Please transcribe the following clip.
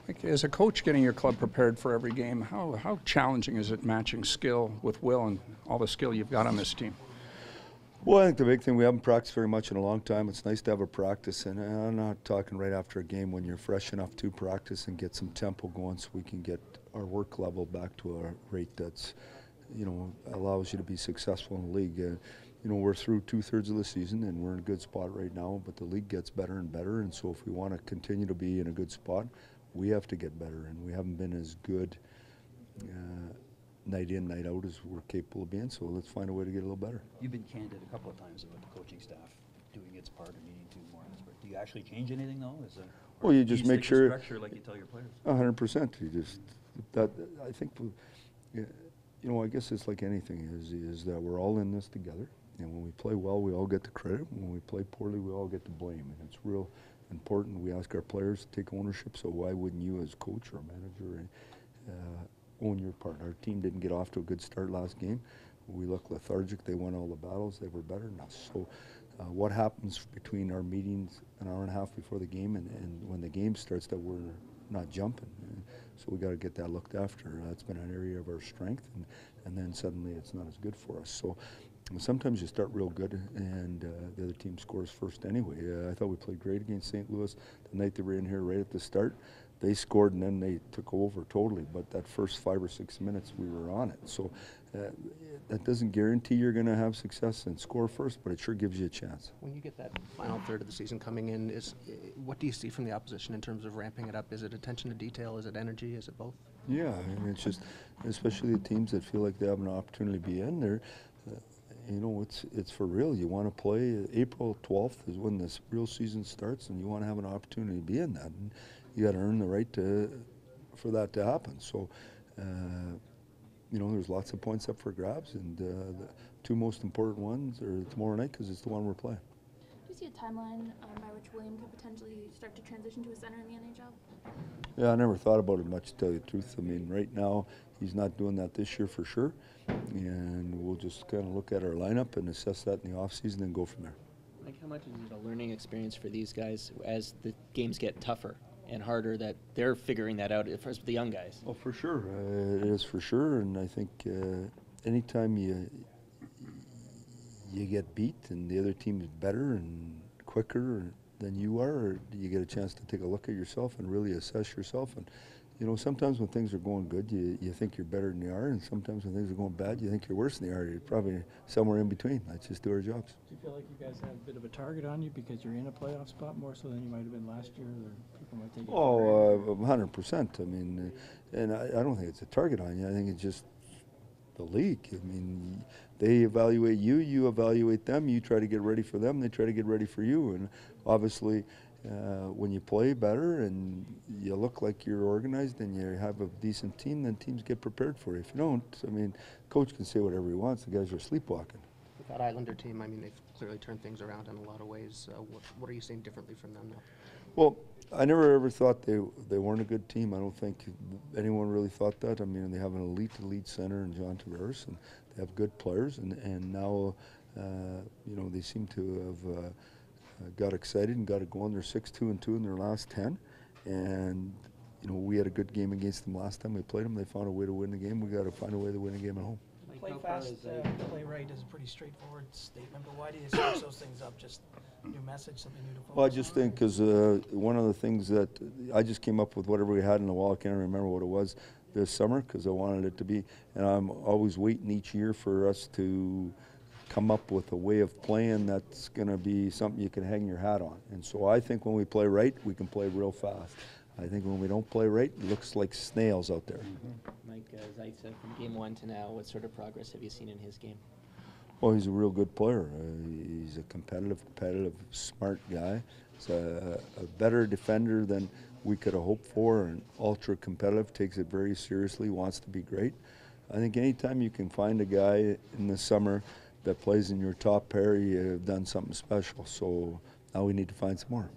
Like, as a coach, getting your club prepared for every game, how challenging is it matching skill with will and all the skill you've got on this team? Well, I think the big thing, we haven't practiced very much in a long time. It's nice to have a practice, and I'm not talking right after a game, when you're fresh enough to practice and get some tempo going so we can get our work level back to a rate that's, allows you to be successful in the league. We're through 2/3 of the season, and we're in a good spot right now, but the league gets better and better, and so if we want to continue to be in a good spot, we have to get better, and we haven't been as good night in, night out as we're capable of being, so let's find a way to get a little better. You've been candid a couple of times about the coaching staff doing its part and needing to more. Do you actually change anything, though? Well, you just make sure. Structure like you tell your players. 100%. You just I think, I guess it's like anything. Is that we're all in this together, and when we play well, we all get the credit. When we play poorly, we all get the blame, and it's real important. We ask our players to take ownership. So why wouldn't you, as coach or manager, own your part? Our team didn't get off to a good start last game. We looked lethargic. They won all the battles. They were better than us. So what happens between our meetings an hour and a half before the game and when the game starts that we're not jumping? So we got to get that looked after. That's been an area of our strength, and then suddenly it's not as good for us. So sometimes you start real good and the other team scores first anyway. I thought we played great against St. Louis the night they were in here right at the start. They scored and then they took over totally, but that first 5 or 6 minutes we were on it. So that doesn't guarantee you're going to have success and score first, but it sure gives you a chance. When you get that final third of the season coming in, what do you see from the opposition in terms of ramping it up? Is it attention to detail? Is it energy? Is it both? Yeah, I mean, it's just, especially the teams that feel like they have an opportunity to be in there, it's for real. You want to play. April 12th is when this real season starts, and you want to have an opportunity to be in that. And you got to earn the right for that to happen. So, there's lots of points up for grabs, and the two most important ones are tomorrow night because it's the one we're playing. Do you see a timeline by which William could potentially start to transition to a center in the NHL? Yeah, I never thought about it much, to tell you the truth. I mean, right now he's not doing that this year for sure, and we'll just kind of look at our lineup and assess that in the offseason and go from there. Like, how much is it a learning experience for these guys as the games get tougher and harder, that they're figuring that out first with the young guys? Well, for sure. It is for sure, and I think anytime you get beat and the other team is better and quicker than you are, you get a chance to take a look at yourself and really assess yourself. And sometimes when things are going good, you think you're better than you are, and sometimes when things are going bad, you think you're worse than you are. You're probably somewhere in between. Let's just do our jobs. Do you feel like you guys have a bit of a target on you because you're in a playoff spot more so than you might have been last year, or people might take it? 100%. I mean, and I don't think it's a target on you. I think it's just the league. I mean, they evaluate you, you evaluate them, you try to get ready for them, they try to get ready for you, and obviously when you play better and you look like you're organized and you have a decent team, then teams get prepared for you. If you don't, I mean, coach can say whatever he wants. The guys are sleepwalking. With that Islander team, I mean, they've clearly turned things around in a lot of ways. What are you seeing differently from them now? Well, I never ever thought they weren't a good team. I don't think anyone really thought that. I mean, they have an elite center in John Tavares, and they have good players, and now they seem to have got excited and got it going. They're 6-2-2 in their last 10, and we had a good game against them last time we played them. They found a way to win the game. We got to find a way to win a game at home. Play fast, play right is a pretty straightforward statement, but why do you switch those things up? Just new message, something new to focus on? Well, I just think because one of the things that I just came up with, whatever we had in the wall, I can't remember what it was this summer because I wanted it to be, and I'm always waiting each year for us to come up with a way of playing that's going to be something you can hang your hat on. And so I think when we play right, we can play real fast. I think when we don't play right, it looks like snails out there. Mike Zaitsev, from game 1 to now, what sort of progress have you seen in his game? Well, he's a real good player. He's a competitive, smart guy. He's a better defender than we could have hoped for, and ultra competitive, takes it very seriously, wants to be great. I think anytime you can find a guy in the summer that plays in your top pair, you've done something special. So now we need to find some more.